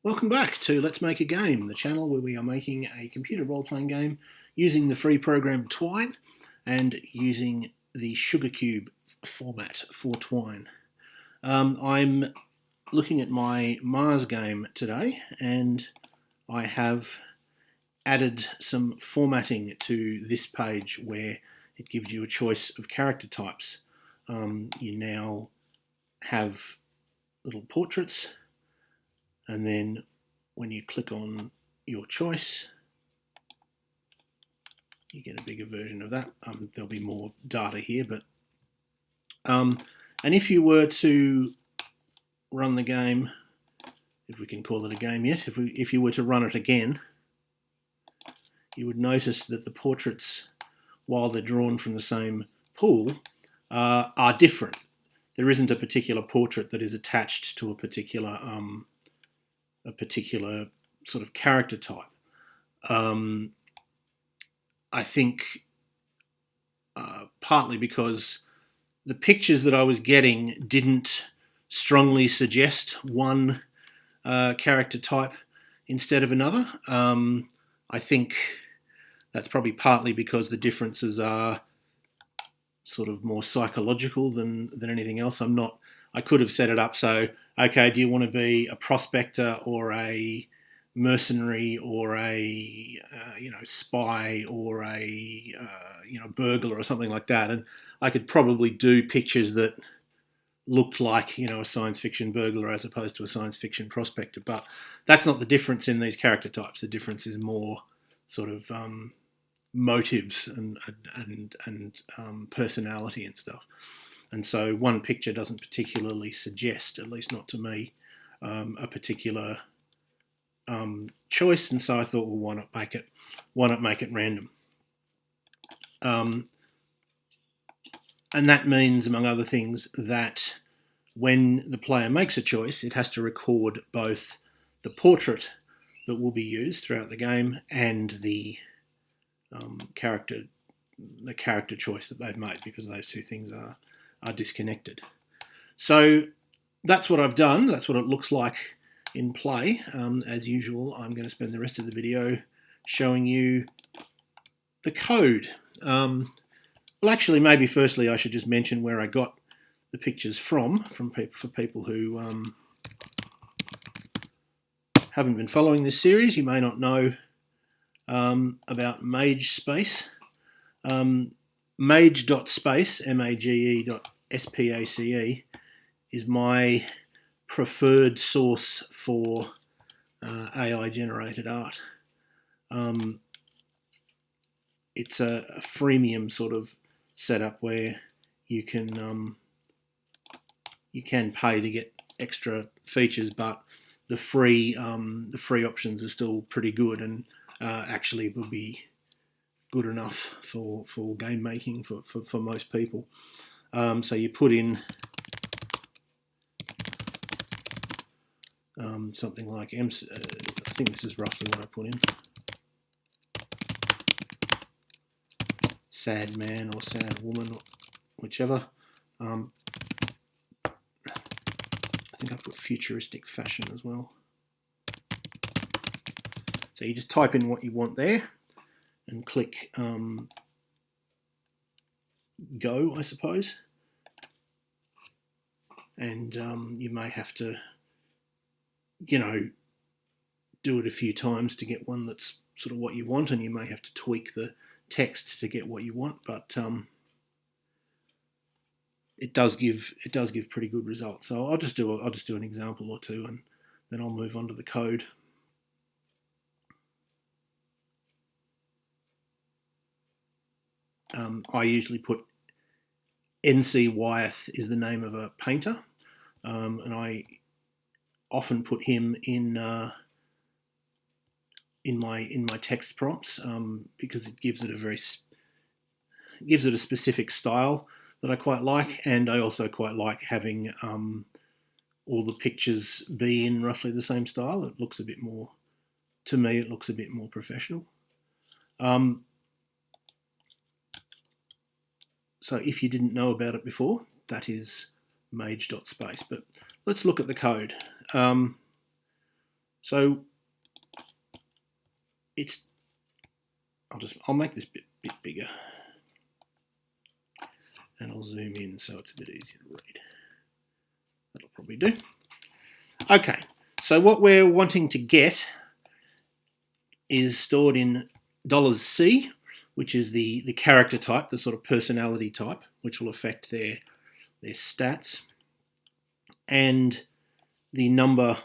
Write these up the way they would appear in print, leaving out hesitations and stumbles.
Welcome back to Let's Make a Game, the channel where we are making a computer role-playing game using the free program Twine and using the Sugarcube format for Twine. I'm looking at my Mars game today, and I have added some formatting to this page where it gives you a choice of character types. You now have little portraits, and then when you click on your choice, you get a bigger version of that. There'll be more data here, but and if you were to run the game, if we can call it a game yet, if you were to run it again, you would notice that the portraits, while they're drawn from the same pool, are different. There isn't a particular portrait that is attached to a particular sort of character type. I think partly because the pictures that I was getting didn't strongly suggest one character type instead of another. I think that's probably partly because the differences are sort of more psychological than anything else. I could have set it up so, okay, do you want to be a prospector or a mercenary or a spy or a burglar or something like that, and I could probably do pictures that looked like a science fiction burglar as opposed to a science fiction prospector. But that's not the difference in these character types. The difference is more sort of motives and personality and stuff. And so one picture doesn't particularly suggest, at least not to me, a particular choice. And so I thought, well, why not make it random? And that means, among other things, that when the player makes a choice, it has to record both the portrait that will be used throughout the game and the character choice that they've made, because those two things are disconnected. So that's what I've done. That's what it looks like in play. As usual, I'm going to spend the rest of the video showing you the code. Well, actually, maybe firstly I should just mention where I got the pictures for people who haven't been following this series. You may not know about Mage Space. Mage.space, mage.space, is my preferred source for AI-generated art. It's a freemium sort of setup where you can pay to get extra features, but the free options are still pretty good, and actually would be good enough for game making for most people. So you put in something like I think this is roughly what I put in. Sad man or sad woman, or whichever. I think I put futuristic fashion as well. So you just type in what you want there and click go, I suppose. And you may have to, do it a few times to get one that's sort of what you want, and you may have to tweak the text to get what you want, but it does give pretty good results. So I'll just do an example or two, and then I'll move on to the code. I usually put NC Wyeth is the name of a painter, and I often put him in my text prompts because it gives it a specific style that I quite like, and I also quite like having all the pictures be in roughly the same style. It looks a bit more, to me, it looks a bit more professional. So if you didn't know about it before, that is mage.space. But let's look at the code. So I'll make this bit bigger, and I'll zoom in so it's a bit easier to read. That'll probably do. Okay, so what we're wanting to get is stored in $C, which is the character type, the sort of personality type, which will affect their stats, and the number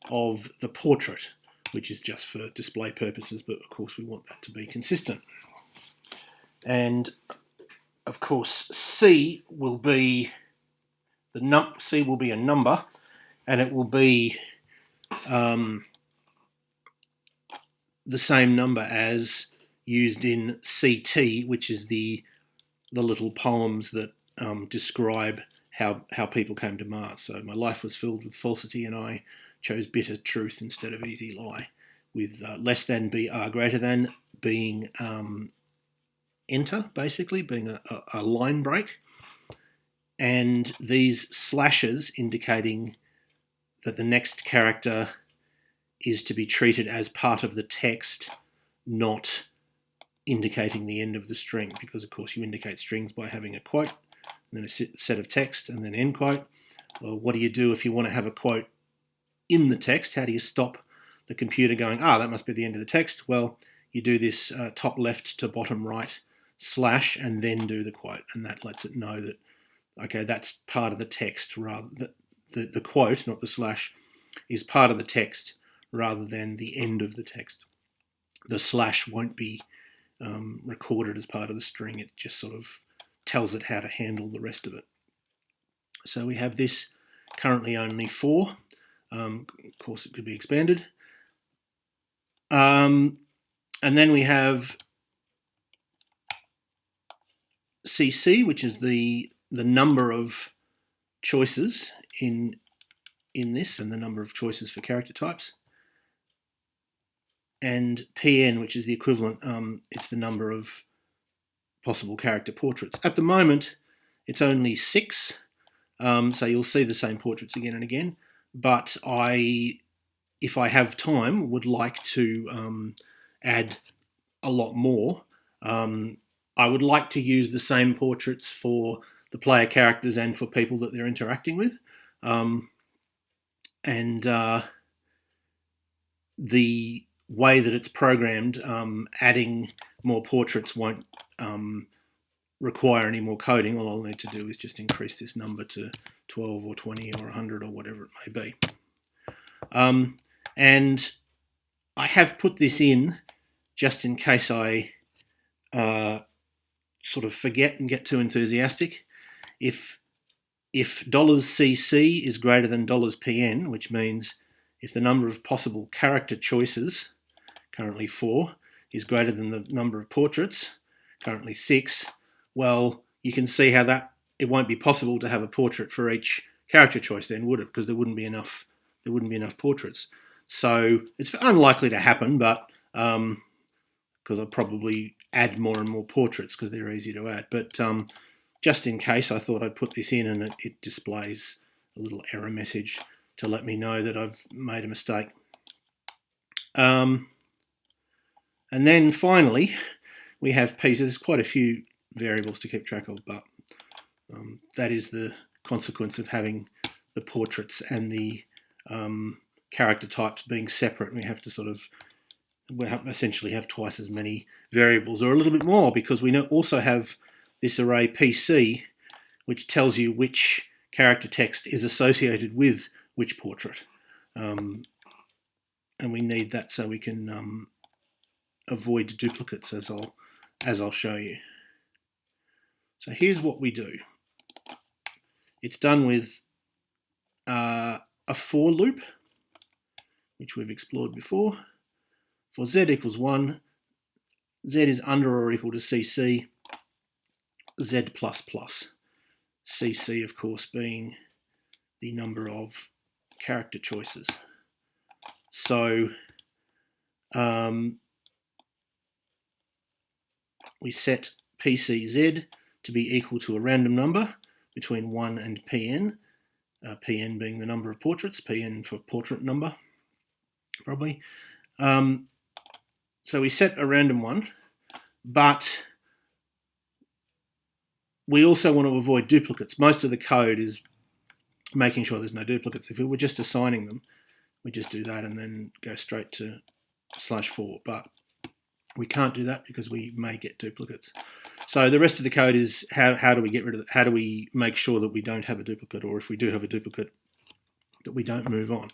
of the portrait, which is just for display purposes, but of course we want that to be consistent. And of course C will be C will be a number, and it will be the same number as used in CT, which is the little poems that describe how people came to Mars. So my life was filled with falsity, and I chose bitter truth instead of easy lie, with less than BR greater than being enter, basically being a line break, and these slashes indicating that the next character is to be treated as part of the text, not indicating the end of the string, because of course you indicate strings by having a quote, and then a set of text, and then end quote. Well, what do you do if you want to have a quote in the text? How do you stop the computer going, that must be the end of the text? Well, you do this top left to bottom right slash, and then do the quote, and that lets it know that, okay, that's part of the text, rather the quote, not the slash, is part of the text rather than the end of the text. The slash won't be recorded as part of the string. It just sort of tells it how to handle the rest of it. So we have this currently only 4. Of course, it could be expanded. And then we have CC, which is the number of choices in this, and the number of choices for character types. And PN, which is the equivalent, it's the number of possible character portraits. At the moment, it's only 6, so you'll see the same portraits again and again, but if I have time, would like to add a lot more. I would like to use the same portraits for the player characters and for people that they're interacting with. The way that it's programmed, adding more portraits won't require any more coding. All I'll need to do is just increase this number to 12 or 20 or 100 or whatever it may be. And I have put this in just in case I sort of forget and get too enthusiastic. If $CC is greater than $PN, which means if the number of possible character choices, currently 4, is greater than the number of portraits, currently 6, well, you can see how that it won't be possible to have a portrait for each character choice then, would it? Because there wouldn't be enough portraits. So it's unlikely to happen, but because I'll probably add more and more portraits because they're easy to add. But just in case, I thought I'd put this in, and it displays a little error message to let me know that I've made a mistake. And then finally, we have pieces. There's quite a few variables to keep track of, but that is the consequence of having the portraits and the character types being separate. We have to essentially have twice as many variables, or a little bit more, because we also have this array PC, which tells you which character text is associated with which portrait. And we need that so we can avoid duplicates, as I'll show you. So here's what we do. It's done with a for loop, which we've explored before. For z equals 1, z is under or equal to cc, z plus plus. Cc, of course, being the number of character choices. So we set PCZ to be equal to a random number between 1 and Pn, Pn being the number of portraits, Pn for portrait number. probably. So we set a random one, but we also want to avoid duplicates. Most of the code is making sure there's no duplicates. If we were just assigning them, we just do that and then go straight to /4. But we can't do that because we may get duplicates. So the rest of the code is how do we get rid of it? How do we make sure that we don't have a duplicate, or if we do have a duplicate, that we don't move on?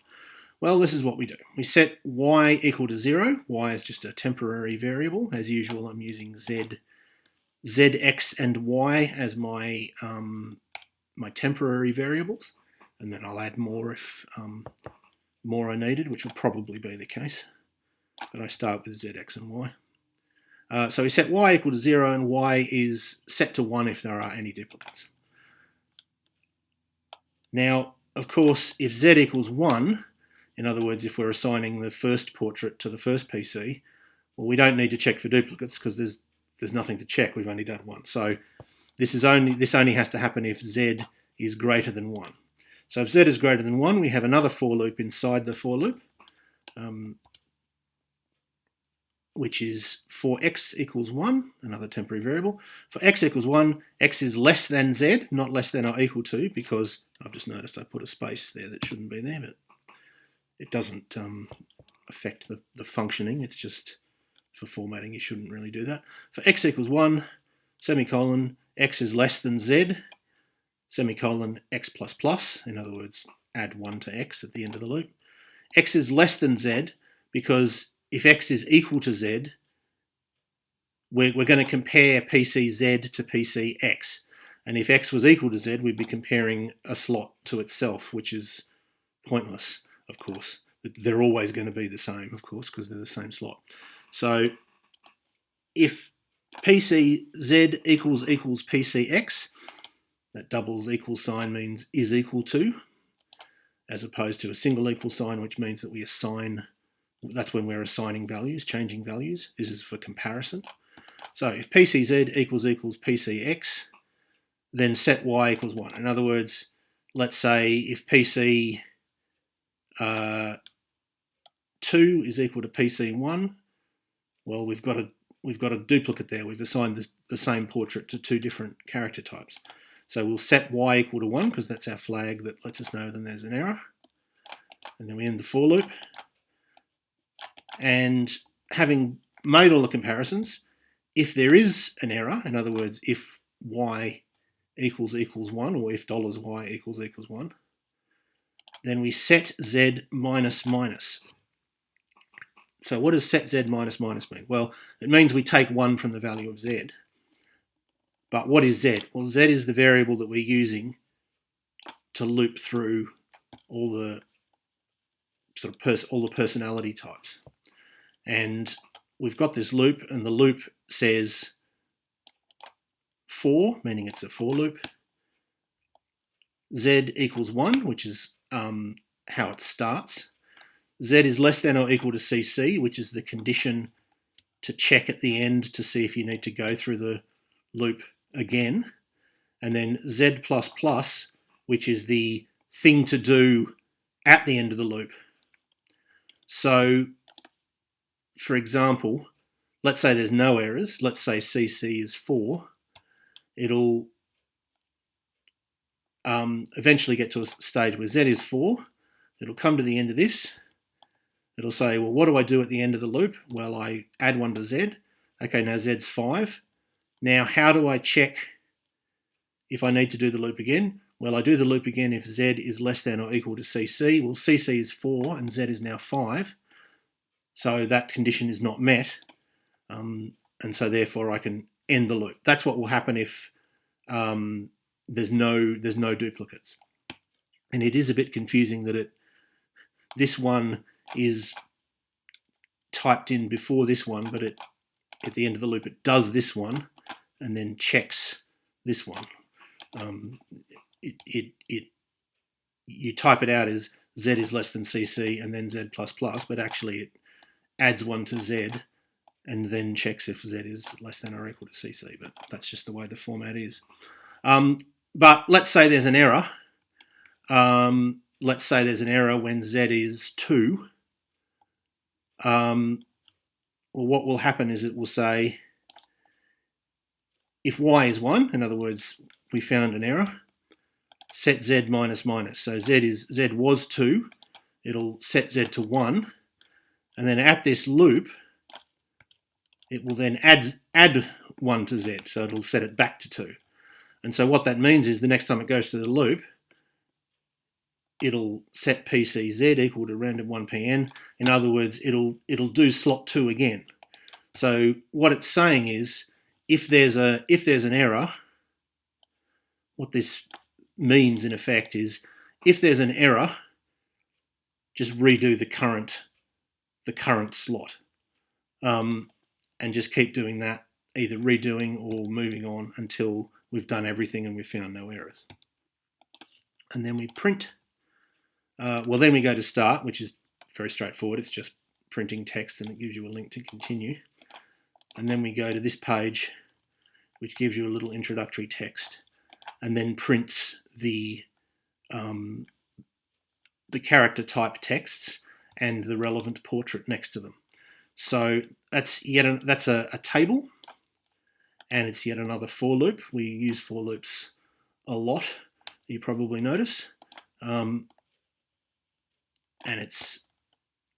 Well, this is what we do. We set y equal to 0. Y is just a temporary variable. As usual, I'm using z, x, and y as my my temporary variables, and then I'll add more if more are needed, which will probably be the case. But I start with z, x, and y. So we set y equal to 0, and y is set to 1 if there are any duplicates. Now, of course, if z equals 1, in other words, if we're assigning the first portrait to the first PC, well, we don't need to check for duplicates because there's nothing to check. We've only done one. So this only has to happen if z is greater than 1. So if z is greater than 1, we have another for loop inside the for loop, which is for x equals 1, another temporary variable. For x equals 1, x is less than z, not less than or equal to, because I've just noticed I put a space there that shouldn't be there, but it doesn't affect the functioning. It's just for formatting, you shouldn't really do that. For x equals 1, semicolon, x is less than z, semicolon, x plus plus, in other words, add 1 to x at the end of the loop. X is less than z because if x is equal to z, we're going to compare PCZ to PCX. And if x was equal to z, we'd be comparing a slot to itself, which is pointless, of course. They're always going to be the same, of course, because they're the same slot. So if PCZ equals PCX, that doubles equal sign means is equal to, as opposed to a single equal sign, which means that we assign. That's when we're assigning values, changing values. This is for comparison. So if PCZ equals PCX, then set y equals 1. In other words, let's say if PC 2 is equal to PC1, well, we've got a duplicate there. We've assigned the same portrait to two different character types. So we'll set y equal to 1 because that's our flag that lets us know that there's an error. And then we end the for loop. And having made all the comparisons, if there is an error, in other words, if y equals 1, or if $y equals 1, then we set z minus minus. So what does set z minus minus mean? Well, it means we take 1 from the value of z. But what is z? Well, z is the variable that we're using to loop through all the all the personality types. And we've got this loop, and the loop says for, meaning it's a for loop. Z equals 1, which is how it starts. Z is less than or equal to CC, which is the condition to check at the end to see if you need to go through the loop again. And then Z plus plus, which is the thing to do at the end of the loop. So, for example, let's say there's no errors. Let's say CC is 4. It'll eventually get to a stage where Z is 4. It'll come to the end of this. It'll say, well, what do I do at the end of the loop? Well, I add 1 to Z. Okay, now Z's 5. Now, how do I check if I need to do the loop again? Well, I do the loop again if Z is less than or equal to CC. Well, CC is 4 and Z is now 5. So that condition is not met. And so therefore I can end the loop. That's what will happen if there's no duplicates. And it is a bit confusing that this one is typed in before this one, but at the end of the loop it does this one and then checks this one. You type it out as Z is less than CC and then Z plus plus, but actually it adds 1 to Z and then checks if Z is less than or equal to CC, but that's just the way the format is. But let's say there's an error. Let's say there's an error when Z is 2. well, what will happen is it will say if y is 1, in other words, we found an error, set z minus minus. So z was 2, it'll set z to 1, and then at this loop, it will then add 1 to z, so it'll set it back to 2. And so what that means is the next time it goes to the loop, it'll set PCZ equal to random 1pn. In other words, it'll do slot 2 again. So what it's saying is, if there's an error, what this means in effect is, if there's an error, just redo the current slot, and just keep doing that, either redoing or moving on until we've done everything and we've found no errors. And then we print. Well, then we go to start, which is very straightforward. It's just printing text and it gives you a link to continue. And then we go to this page, which gives you a little introductory text, and then prints the character type texts and the relevant portrait next to them. So that's a table, and it's yet another for loop. We use for loops a lot, you probably notice, and it's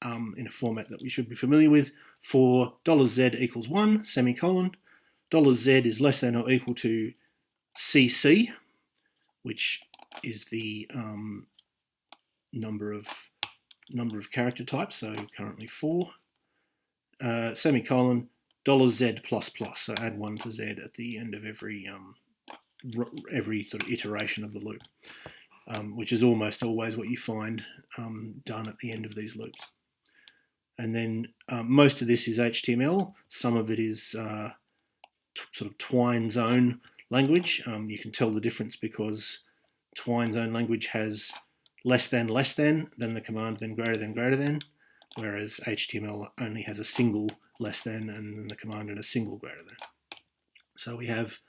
in a format that we should be familiar with. For $z equals 1, semicolon, $z is less than or equal to cc, which is the number of character types, so currently 4, semicolon, $z plus plus, so add 1 to z at the end of every sort of iteration of the loop, which is almost always what you find done at the end of these loops. And then most of this is HTML. Some of it is sort of Twine's own language. You can tell the difference because Twine's own language has less than the command, then greater than, whereas HTML only has a single less than and then the command and a single greater than. So we have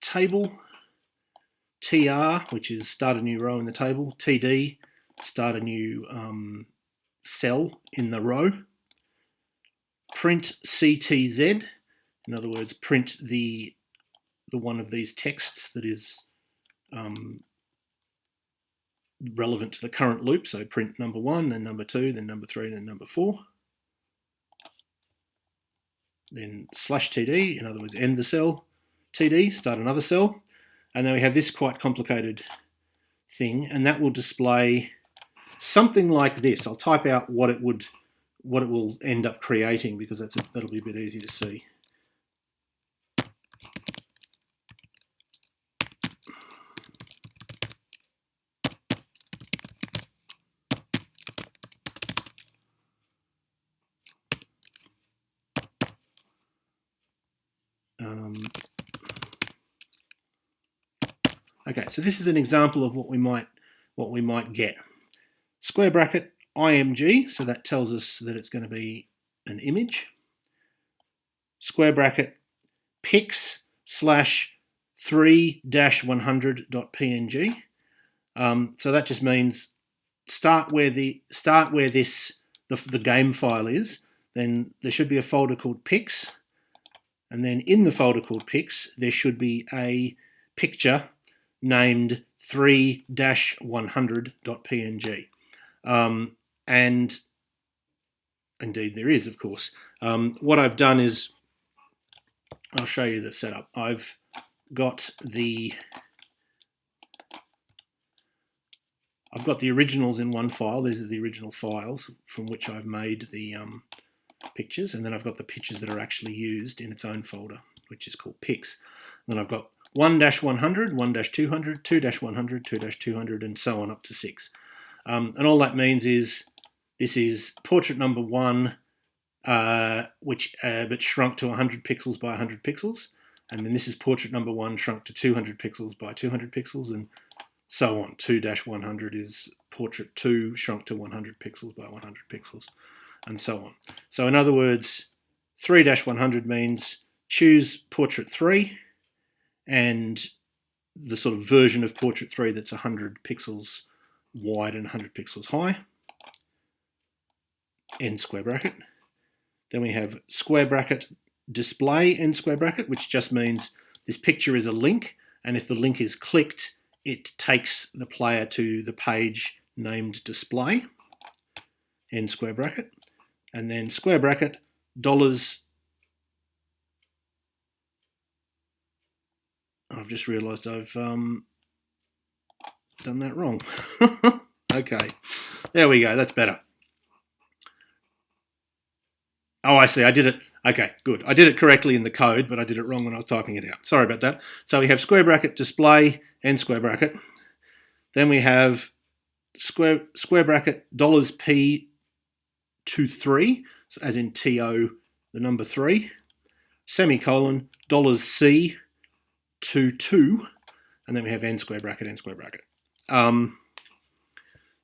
table, TR, which is start a new row in the table, TD, start a new cell in the row, print CTZ, in other words, print the one of these texts that is relevant to the current loop, so print number 1, then number 2, then number 3, then number 4. Then /td, in other words, end the cell, td, start another cell, and then we have this quite complicated thing, and that will display something like this. I'll type out what it will end up creating because that'll be a bit easy to see. Okay, so this is an example of what we might get. Square bracket img, so that tells us that it's going to be an image. Square bracket pics / 3-100.png. So that just means start where the game file is. Then there should be a folder called pics, and then in the folder called pics there should be a picture named 3-100.png. And indeed there is, of course. What I've done is, I'll show you the setup. I've got the originals in one file. These are the original files from which I've made the pictures, and then I've got the pictures that are actually used in its own folder, which is called pics. And then I've got 1-100, 1-200, 2-100, 2-200, and so on up to 6. And all that means is this is portrait number 1, but shrunk to 100 pixels by 100 pixels. And then this is portrait number 1 shrunk to 200 pixels by 200 pixels, and so on. 2-100 is portrait 2 shrunk to 100 pixels by 100 pixels, and so on. So in other words, 3-100 means choose portrait 3 and the sort of version of portrait 3 that's 100 pixels wide and 100 pixels high. end square bracket. Then we have square bracket display end square bracket, which just means this picture is a link, and if the link is clicked, it takes the player to the page named display, end square bracket. And then square bracket dollars. I've just realised I've done that wrong. Okay, there we go, that's better. Oh, I see, I did it. Okay, good. I did it correctly in the code, but I did it wrong when I was typing it out. Sorry about that. So we have square bracket display and square bracket. Then we have square bracket $p to 3, so as in TO, the number 3, semicolon $C to 2, and then we have end square bracket, end square bracket.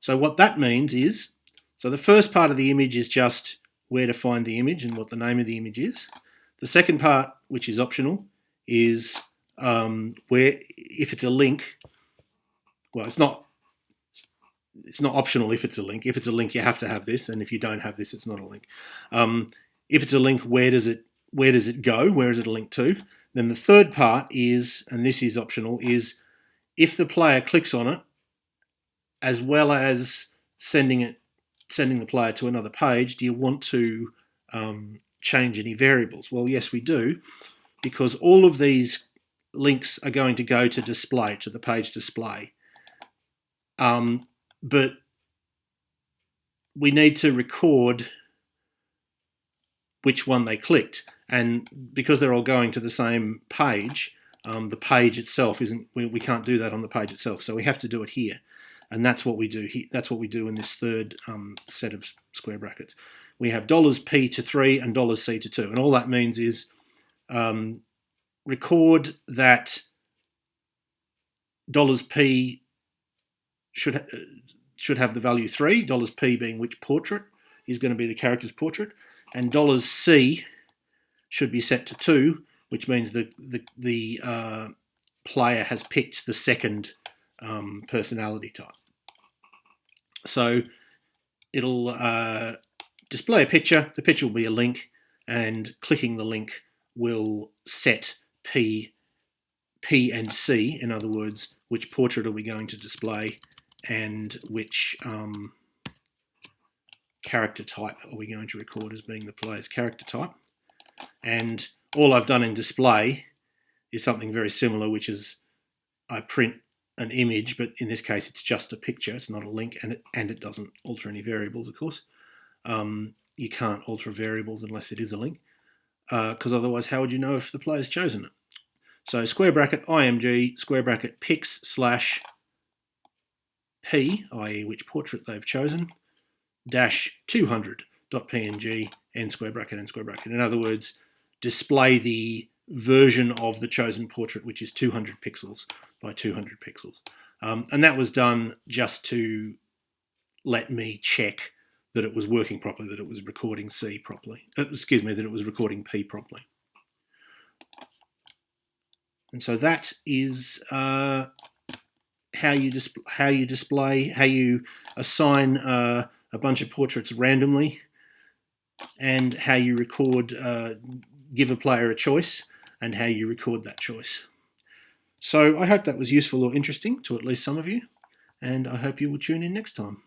So what that means is, so the first part of the image is just where to find the image and what the name of the image is. The second part, which is optional, is where, if it's a link, well, it's not optional if it's a link. If it's a link, you have to have this, and if you don't have this, it's not a link. If it's a link, where does it go? Where is it a link to? Then the third part is, and this is optional, is if the player clicks on it, as well as sending the player to another page, do you want to change any variables? Well, yes, we do, because all of these links are going to go to display, to the page display. But we need to record which one they clicked. And because they're all going to the same page, the page itself isn't, we can't do that on the page itself. So we have to do it here. And that's what we do here. That's what we do in this third set of square brackets. We have $P to 3 and $C to 2. And all that means is record that $P should have the value 3, $P being which portrait is going to be the character's portrait, and $C should be set to 2, which means the player has picked the second personality type. So it'll display a picture, the picture will be a link, and clicking the link will set P and C, in other words, which portrait are we going to display and which character type are we going to record as being the player's character type. And all I've done in display is something very similar, which is I print an image, but in this case it's just a picture, it's not a link, and it doesn't alter any variables, of course. You can't alter variables unless it is a link, because otherwise how would you know if the player's chosen it? So square bracket img square bracket pics slash p, i.e. which portrait they've chosen, dash 200.png end square bracket end square bracket. In other words, display the version of the chosen portrait which is 200 pixels by 200 pixels. And that was done just to let me check that it was working properly, that it was recording C properly. That it was recording P properly. And so that is how you assign a bunch of portraits randomly, and how you record, give a player a choice, and how you record that choice. So I hope that was useful or interesting to at least some of you, and I hope you will tune in next time.